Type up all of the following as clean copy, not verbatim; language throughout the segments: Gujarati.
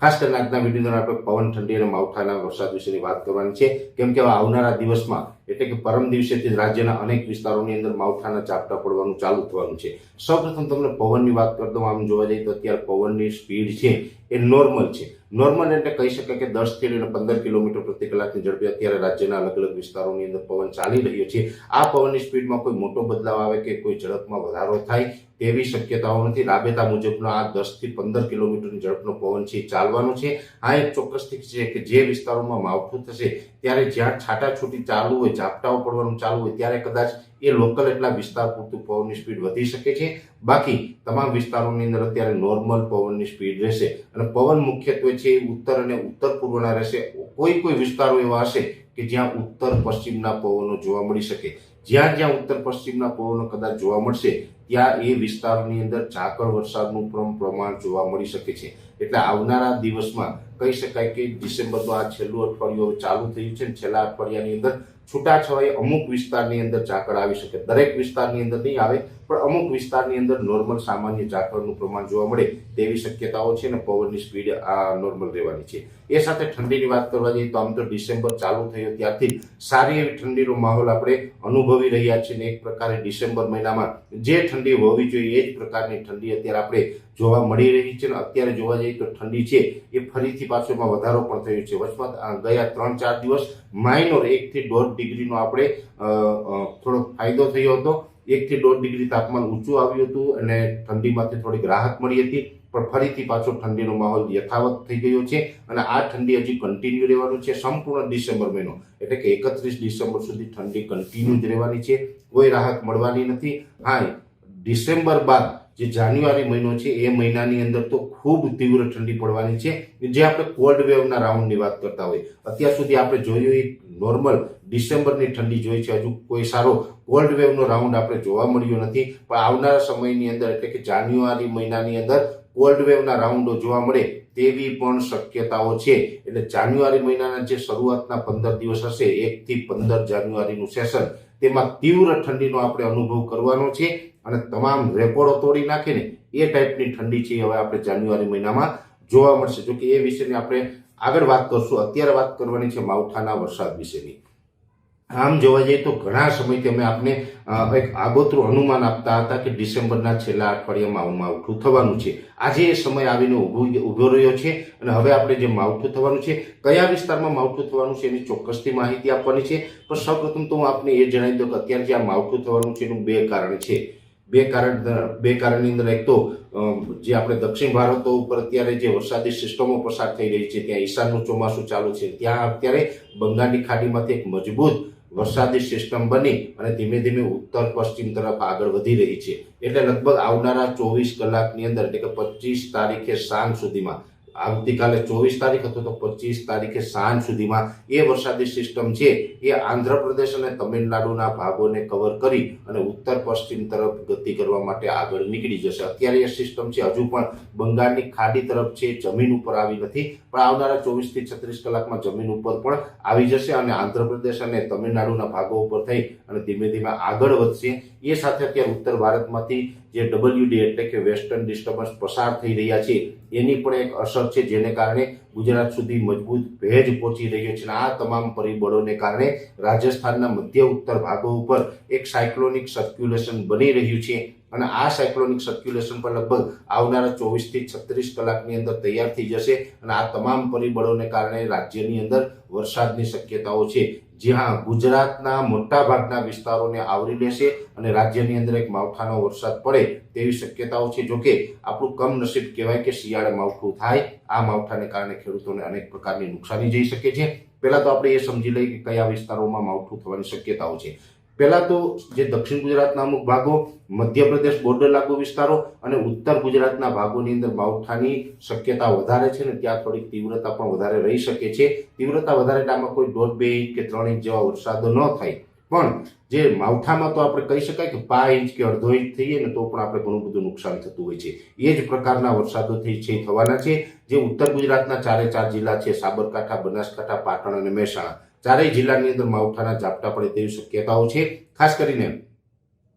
ખાસ કરીને આજના વિડીયોમાં આપણે પવન, ઠંડી અને માવઠાના વરસાદ વિશેની વાત કરવાની છે, કેમ કે આવનારા દિવસમાં એટલે કે પરમ દિવસેથી રાજ્યના અનેક વિસ્તારોની અંદર માવઠાના ઝાપટા પડવાનું ચાલુ થવાનું છે. સૌપ્રથમ તમને પવનની વાત કરી દઉં. આમ જોવા જઈએ તો અત્યારે પવનની સ્પીડ છે એ નોર્મલ છે. નોર્મલ એટલે કહી શકાય કે 10 થી લઈને 15 કિલોમીટર પ્રતિ કલાકની ઝડપે અત્યારે રાજ્યના અલગ અલગ વિસ્તારોની અંદર પવન ચાલી રહ્યો છે. આ પવનની સ્પીડમાં કોઈ મોટો બદલાવ આવે કે કોઈ ઝડપમાં વધારો થાય તેવી શક્યતાઓ નથી. રાબેતા મુજબનો આ 10 થી 15 કિલોમીટરની ઝડપનો પવન છે ચાલવાનો છે. આ એક ચોક્કસથી છે કે જે વિસ્તારોમાં માવઠું થશે ત્યારે જ્યાં છાટાછૂટી ચાલુ હોય, ઝાપટાઓ પડવાનું ચાલુ હોય ત્યારે કદાચ એ લોકલ એટલા વિસ્તાર પૂરતું પવનની સ્પીડ વધી શકે છે. બાકી તમામ વિસ્તારોની અંદર અત્યારે નોર્મલ પવનની સ્પીડ રહેશે અને પવન મુખ્યત્વે છે ઉત્તર અને ઉત્તર પૂર્વના રહેશે. કોઈ વિસ્તારો એવા હશે કે જ્યાં ઉત્તર પશ્ચિમના પવનો જોવા મળી શકે. જ્યાં ઉત્તર પશ્ચિમના પવનો કદાચ જોવા મળશે ત્યાં એ વિસ્તારોની અંદર ઝાકળ વરસાદનું પ્રમાણ જોવા મળી શકે છે. એટલે આવનારા દિવસમાં કહી શકાય કે ડિસેમ્બરનું આ છેલ્લું અઠવાડિયું ચાલુ થયું છે. છેલ્લા અઠવાડિયાની અંદર છૂટાછવાયે અમુક વિસ્તારની અંદર ઝાકળ આવી શકે. દરેક વિસ્તારની અંદર નહીં આવે, પણ અમુક વિસ્તારની અંદર નોર્મલ સામાન્ય ઝાકળનું પ્રમાણ જોવા મળે તેવી શક્યતાઓ છે. અને પવનની સ્પીડ આ નોર્મલ રહેવાની છે. એ સાથે ઠંડીની વાત કરવા જઈએ તો આમ તો ડિસેમ્બર ચાલુ થયો ત્યારથી સારી એવી ઠંડીનો માહોલ આપણે અનુભવી રહ્યા છીએ ને એક પ્રકારે ડિસેમ્બર મહિનામાં જે ઠંડી હોવી જોઈએ એ જ પ્રકારની ઠંડી અત્યારે આપણે જોવા મળી રહી છે. અને અત્યારે જોવા જઈએ તો ઠંડી છે એ ફરીથી પાછોમાં વધારો પણ થયો છે. વચમાં ગયા 3-4 દિવસ માઇનોર 1 થી 1.5 ડિગ્રીનો આપણે થોડો ફાયદો થયો હતો. 1 થી 1.5 ડિગ્રી તાપમાન ઊંચું આવ્યું હતું અને ઠંડીમાંથી થોડીક રાહત મળી હતી. પણ ફરીથી પાછો ઠંડીનો માહોલ યથાવત થઈ ગયો છે અને આ ઠંડી હજી કન્ટિન્યુ રહેવાનું છે સંપૂર્ણ ડિસેમ્બર મહિનો. એટલે કે 31 ડિસેમ્બર સુધી ઠંડી કન્ટિન્યુ જ રહેવાની છે. કોઈ રાહત મળવાની નથી. હા, ડિસેમ્બર બાદ જે જાન્યુઆરી મહિનો છે એ મહિનાની અંદર તો ખૂબ તીવ્ર ઠંડી પડવાની છે. જે આપણે કોલ્ડ વેવના રાઉન્ડની વાત કરતા હોય, અત્યાર સુધી આપણે જોયું એ નોર્મલ ડિસેમ્બરની ઠંડી જોઈ છે. હજુ કોઈ સારો કોલ્ડ વેવનો રાઉન્ડ આપણે જોવા મળ્યો નથી. પણ આવનારા સમયની અંદર એટલે કે જાન્યુઆરી મહિનાની અંદર કોલ્ડ વેવના રાઉન્ડો જોવા મળે તેવી પણ શક્યતાઓ છે. એટલે જાન્યુઆરી મહિનાના જે શરૂઆતના 15 દિવસ હશે, 1 થી 15 જાન્યુઆરીનું સેશન, તેમાં તીવ્ર ઠંડીનો આપણે અનુભવ કરવાનો છે અને તમામ રેકોર્ડો તોડી નાખીને એ ટાઈપની ઠંડી છે હવે આપણે જાન્યુઆરી મહિનામાં જોવા મળશે. જો કે એ વિશેની આપણે આગળ વાત કરશું. અત્યારે વાત કરવાની છે માવઠાના વરસાદ વિશેની. આમ જોવા જઈએ તો ઘણા સમયથી અમે આપને એક આગોતરું અનુમાન આપતા હતા કે ડિસેમ્બરના છેલ્લા અઠવાડિયામાં માવઠું થવાનું છે. આજે એ સમય આવીને ઉભો રહ્યો છે અને હવે આપણે જે માવઠું થવાનું છે, કયા વિસ્તારમાં માવઠું થવાનું છે એની ચોક્કસથી માહિતી આપવાની છે. પણ સૌપ્રથમ તો હું આપને એ જણાવી દઉં કે અત્યારે જે આ માવઠું થવાનું છે એનું 2 કારણ છે. બે કારણની અંદર એક તો જે આપણે દક્ષિણ ભારતો ઉપર અત્યારે જે વરસાદી સિસ્ટમો પસાર થઈ રહી છે, ત્યાં ઈશાનનું ચોમાસું ચાલુ છે. ત્યાં અત્યારે બંગાળની ખાડીમાંથી એક મજબૂત વરસાદી સિસ્ટમ બની અને ધીમે ધીમે ઉત્તર પશ્ચિમ તરફ આગળ વધી રહી છે. એટલે લગભગ આવનારા 24 કલાકની અંદર એટલે કે 25 તારીખે સાંજ સુધીમાં, આવતીકાલે 24 તારીખ હતો તો 25 તારીખે સાંજ સુધીમાં એ વરસાદી સિસ્ટમ છે એ આંધ્રપ્રદેશ અને તમિલનાડુના ભાગોને કવર કરી અને ઉત્તર પશ્ચિમ તરફ ગતિ કરવા માટે આગળ નીકળી જશે. અત્યારે એ સિસ્ટમ છે હજુ પણ બંગાળની ખાડી તરફ છે, જમીન ઉપર આવી નથી, પણ આવનારા 24 થી 36 કલાકમાં જમીન ઉપર પણ આવી જશે અને આંધ્રપ્રદેશ અને તમિલનાડુના ભાગો ઉપર થઈ અને ધીમે ધીમે આગળ વધશે. એ સાથે અત્યારે ઉત્તર ભારતમાંથી જે WD એટલે કે વેસ્ટર્ન ડિસ્ટર્બન્સ પસાર થઈ રહ્યા છે એની પણ એક અસર છે, જેને કારણે ગુજરાત સુધી મજબૂત ભેજ પહોંચી રહ્યો છે. આ તમામ પરિબળોને કારણે રાજસ્થાનના મધ્ય ઉત્તર ભાગો ઉપર એક સાયક્લોનિક સર્ક્યુલેશન બની રહ્યું છે અને આ સાયક્લોનિક સર્ક્યુલેશન પર લગભગ આવનારા 24 થી 36 કલાકની અંદર તૈયાર થઈ જશે અને આ તમામ પરિબળોને કારણે રાજ્યની અંદર વરસાદની શક્યતાઓ છે. જ્યાં ગુજરાતના મોટા ભાગના વિસ્તારોને આવરી લેશે અને રાજ્યની અંદર એક માવઠાનો વરસાદ પડે તેવી શક્યતાઓ છે. જોકે આપણું કમનસીબ કહેવાય કે શિયાળે માવઠું થાય. આ માવઠાને કારણે ખેડૂતોને અનેક પ્રકારની નુકસાની જઈ શકે છે. પહેલા તો આપણે એ સમજી લઈએ કે કયા વિસ્તારોમાં માવઠું થવાની શક્યતાઓ છે. પહેલા તો જે દક્ષિણ ગુજરાતના અમુક ભાગો, મધ્યપ્રદેશ બોર્ડર લાગુ વિસ્તારો અને ઉત્તર ગુજરાતના ભાગોની અંદર માવઠાની શક્યતા વધારે છે ને ત્યાં થોડીક તીવ્રતા પણ વધારે રહી શકે છે. તીવ્રતા વધારે એટલે આમાં કોઈ 1.5 ઇંચ કે 3 ઇંચ જેવા વરસાદો ન થાય, પણ જે માવઠામાં તો આપણે કહી શકાય કે 5 ઇંચ કે અડધો ઇંચ થઈએ ને તો પણ આપણે ઘણું બધું નુકસાન થતું હોય છે. એ જ પ્રકારના વરસાદો થવાના છે. જે ઉત્તર ગુજરાતના 4 જિલ્લા છે, સાબરકાંઠા, બનાસકાંઠા, પાટણ અને મહેસાણા, ચારેય જિલ્લાની અંદર માવઠાના ઝાપટા પડે તેવી શક્યતાઓ છે. ખાસ કરીને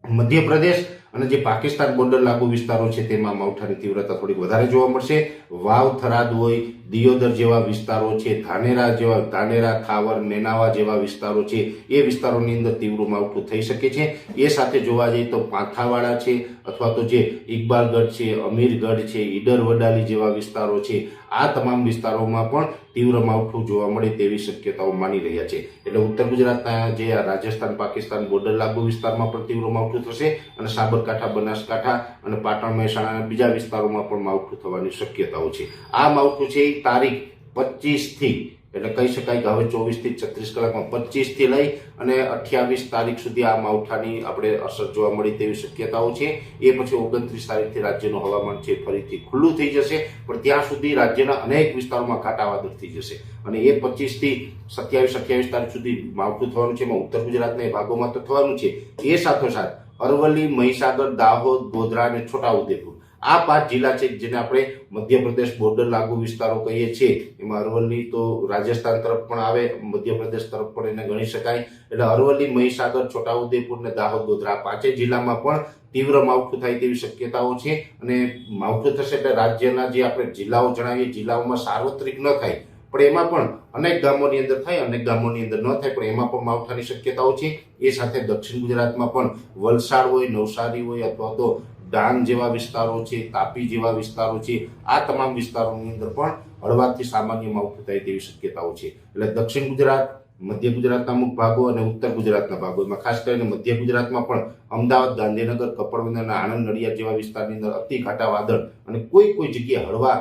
મધ્યપ્રદેશ અને જે પાકિસ્તાન બોર્ડર લાગુ વિસ્તારો છે તેમાં માવઠાની તીવ્રતા થોડીક વધારે જોવા મળશે. વાવ, થરાદ હોય, દિયોદર જેવા વિસ્તારો છે, ધાનેરા, ખાવર, નેનાવા જેવા વિસ્તારો છે, એ વિસ્તારોની અંદર તીવ્ર માવઠું થઈ શકે છે. એ સાથે જોવા જઈએ તો પાંથાવાડા છે અથવા તો જે ઇકબાલગઢ છે, અમીરગઢ છે, ઈડર વડાલી જેવા વિસ્તારો છે, આ તમામ વિસ્તારોમાં પણ તીવ્ર માવઠું જોવા મળે તેવી શક્યતાઓ માની રહ્યા છે. એટલે ઉત્તર ગુજરાતના જે રાજસ્થાન પાકિસ્તાન બોર્ડર લાગુ વિસ્તારમાં પણ તીવ્ર માવઠું થશે અને સાબરકાંઠા, બનાસકાંઠા અને પાટણ, મહેસાણાના બીજા વિસ્તારોમાં પણ માવઠું થવાની શક્યતાઓ છે. આ માવઠું છે એ તારીખ 25 થી, એટલે કહી શકાય કે હવે 24 થી 36 કલાકમાં 25 થી લઈ અને 28 તારીખ સુધી આ માવઠાની આપણે અસર જોવા મળી તેવી શક્યતાઓ છે. એ પછી 29 તારીખથી રાજ્યનું હવામાન છે ફરીથી ખુલ્લું થઈ જશે, પણ ત્યાં સુધી રાજ્યના અનેક વિસ્તારોમાં ઘાટા વાદળ થઈ જશે અને એ 25 થી 27 તારીખ સુધી માવઠું થવાનું છે. એમાં ઉત્તર ગુજરાતના ભાગોમાં તો થવાનું છે. એ સાથોસાથ અરવલ્લી, મહીસાગર, દાહોદ, ગોધરા અને છોટાઉદેપુર, આ 5 જિલ્લા છે જેને આપણે મધ્યપ્રદેશ બોર્ડર લાગુ વિસ્તારો કહીએ છીએ. એમાં અરવલ્લી તો રાજસ્થાન તરફ પણ આવે, મધ્યપ્રદેશ તરફ પણ એને ગણી શકાય. એટલે અરવલ્લી, મહીસાગર, છોટાઉદેપુર અને દાહોદ, ગોધરા 5 જિલ્લામાં પણ તીવ્ર માવઠું થાય તેવી શક્યતાઓ છે. અને માવઠું થશે એટલે રાજ્યના જે આપણે જિલ્લાઓ જણાવીએ, જિલ્લાઓમાં સાર્વત્રિક ન થાય પણ એમાં પણ અનેક ગામોની અંદર થાય, અનેક ગામોની અંદર ન થાય, પણ એમાં પણ માવઠાની શક્યતાઓ છે. એ સાથે દક્ષિણ ગુજરાતમાં પણ વલસાડ હોય, નવસારી હોય અથવા તો ડાંગ જેવા વિસ્તારો છે, તાપી જેવા વિસ્તારો છે, આ તમામ વિસ્તારોની અંદર પણ હળવાથી સામાન્ય માવઠું થાય તેવી શક્યતાઓ છે. એટલે દક્ષિણ ગુજરાત, મધ્ય ગુજરાતના અમુક ભાગો અને ઉત્તર ગુજરાતના ભાગો, એમાં ખાસ કરીને મધ્ય ગુજરાતમાં પણ અમદાવાદ, ગાંધીનગર, કપડવંજ, આણંદ, નડિયાદ જેવા વિસ્તારની અંદર અતિ ઘાટા વાદળ અને કોઈ જગ્યાએ હળવા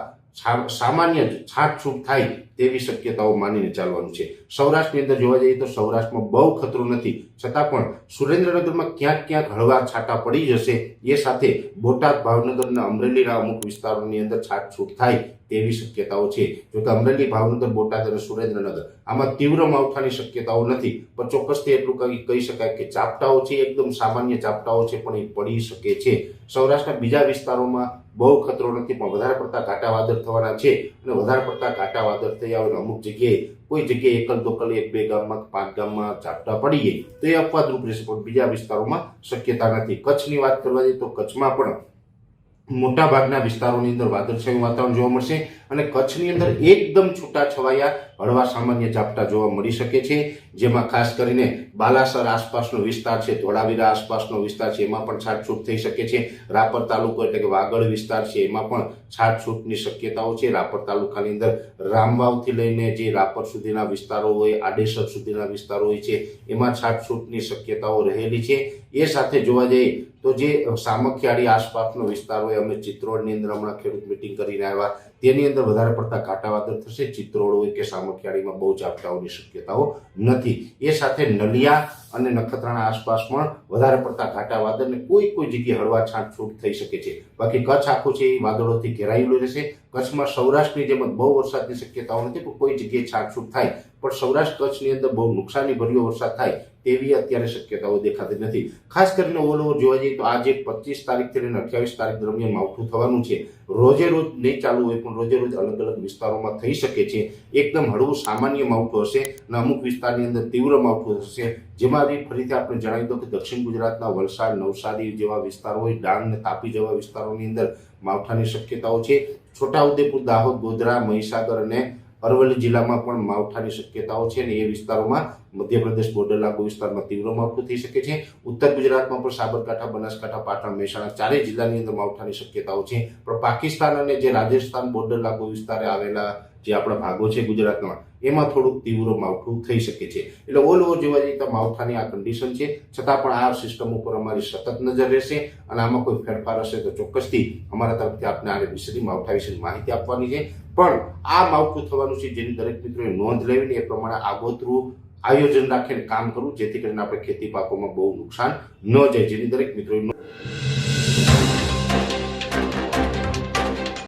સામાન્ય છાંટછૂટ થાય તેવી શક્યતાઓ માનીને ચાલવાનું છે. સૌરાષ્ટ્રની અંદર જોવા જઈએ તો સૌરાષ્ટ્રમાં બહુ ખતરો નથી, છતાં પણ સુરેન્દ્રનગરમાં ક્યાંક હળવા છાંટા પડી જશે. એ સાથે બોટાદ, ભાવનગર અને અમરેલીના અમુક વિસ્તારોની અંદર છાંટછૂટ થાય તેવી શક્યતાઓ છે. જોકે અમરેલી, ભાવનગર, બોટાદ અને સુરેન્દ્રનગર આમાં તીવ્ર માવઠાની શક્યતાઓ નથી, પણ ચોક્કસથી એટલું કહી શકાય કે ઝાપટાઓ છે, એકદમ સામાન્ય ઝાપટાઓ છે, પણ એ પડી શકે છે. સૌરાષ્ટ્રના બીજા વિસ્તારોમાં બહુ ખતરો નથી, પણ વધારે પડતા ઘાટા વાદળ થવાના છે અને વધારે પડતા ઘાટા વાદળ થઈ આવે અમુક જગ્યાએ, કોઈ જગ્યાએ એકલ દોકલ 1-2 ગામમાં, 5 ગામમાં ઝાપટા પડી જાય તો એ અપવાદરૂપ રહેશે, પણ બીજા વિસ્તારોમાં શક્યતા નથી. કચ્છની વાત કરવા જઈએ તો કચ્છમાં પણ મોટા ભાગના વિસ્તારોની અંદર વાદળછાયું વાતાવરણ જોવા મળશે અને કચ્છની અંદર એકદમ છૂટા છવાયા હળવા સામાન્ય ઝાપટા જોવા મળી શકે છે. જેમાં ખાસ કરીને બાલાસર આસપાસનો વિસ્તાર છે, ધોળાવીરા આસપાસનો વિસ્તાર છે, એમાં પણ છાંટછૂટ થઈ શકે છે. રાપર તાલુકો એટલે કે વાગડ વિસ્તાર છે, એમાં પણ છાંટછૂટની શક્યતાઓ છે. રાપર તાલુકાની અંદર રામવાવથી લઈને જે રાપર સુધીના વિસ્તારો હોય, આડેસર સુધીના વિસ્તારો હોય છે, એમાં છાંટછૂટની શક્યતાઓ રહેલી છે. એ સાથે જોવા જઈએ તો જે સામખિયાળી આસપાસનો વિસ્તાર હોય, અમે ચિત્રોડની અંદર હમણાં ખેડૂત મિટિંગ કરીને આવ્યા, તેની અંદર વધારે પડતા ઘાટા વાદળ થશે. ચિત્રોડ હોય કે સામખિયાળીમાં બહુ ઝાપટાઓની શક્યતાઓ નથી. એ સાથે નલિયા અને નખત્રાણા આસપાસ પણ વધારે પડતા ઘાટા વાદળ ને કોઈ જગ્યાએ હળવા છાંટછૂટ થઈ શકે છે. બાકી કચ્છ આખું છે એ વાદળોથી ઘેરાયેલું રહેશે. કચ્છમાં સૌરાષ્ટ્રની જેમ બહુ વરસાદની શક્યતાઓ નથી, પણ કોઈ જગ્યાએ છાંટછૂટ થાય, પણ સૌરાષ્ટ્ર કચ્છની અંદર બહુ નુકસાની ભર્યો વરસાદ થાય તેવી અત્યારે શક્યતાઓ દેખાતી નથી. ખાસ કરીને ઓલ ઓવર જોવા જઈએ તો આજે 25 તારીખથી લઈને 28 તારીખ દરમિયાન માવઠું થવાનું છે. રોજે રોજ નહીં ચાલુ હોય, પણ રોજે રોજ અલગ અલગ વિસ્તારોમાં થઈ શકે છે. એકદમ હળવું સામાન્ય માવઠું હશે અને અમુક વિસ્તારની અંદર તીવ્ર માવઠું હશે. જેમાં ફરીથી આપણે જણાવી દો કે દક્ષિણ ગુજરાતના વલસાડ, નવસારી જેવા વિસ્તારો હોય, ડાંગ અને તાપી જેવા વિસ્તારોની અંદર માવઠાની શક્યતાઓ છે. છોટાઉદેપુર, દાહોદ, ગોધરા, મહીસાગર અને અરવલ્લી જિલ્લામાં પણ માવઠાની શક્યતાઓ છે અને એ વિસ્તારોમાં મધ્યપ્રદેશ બોર્ડર લાગુ વિસ્તારમાં તીવ્ર માવઠું થઈ શકે છે. ઉત્તર ગુજરાતમાં પણ સાબરકાંઠા, બનાસકાંઠા, પાટણ, મહેસાણા 4 જિલ્લાની અંદર માવઠાની શક્યતાઓ છે. પણ પાકિસ્તાન અને જે રાજસ્થાન બોર્ડર લાગુ વિસ્તારે આવેલા જે આપણા ભાગો છે ગુજરાતમાં, એમાં થોડુંક તીવ્ર માવઠું થઈ શકે છે. એટલે ઓલ ઓવર જોવા જઈએ તો માવઠાની આ કન્ડિશન છે. છતાં પણ આ સિસ્ટમ ઉપર અમારી સતત નજર રહેશે અને આમાં કોઈ ફેરફાર હશે તો ચોક્કસથી અમારા તરફથી આપને આ વિશેની માવઠા વિશેની માહિતી આપવાની છે. પણ આ માવઠું થવાનું છે જેની દરેક મિત્રોએ નોંધ લેવી, એ પ્રમાણે આગોતરું આયોજન રાખીને કામ કરવું, જેથી કરીને આપણે ખેતી પાકોમાં બહુ નુકસાન ન જાય, જેની દરેક મિત્રોએ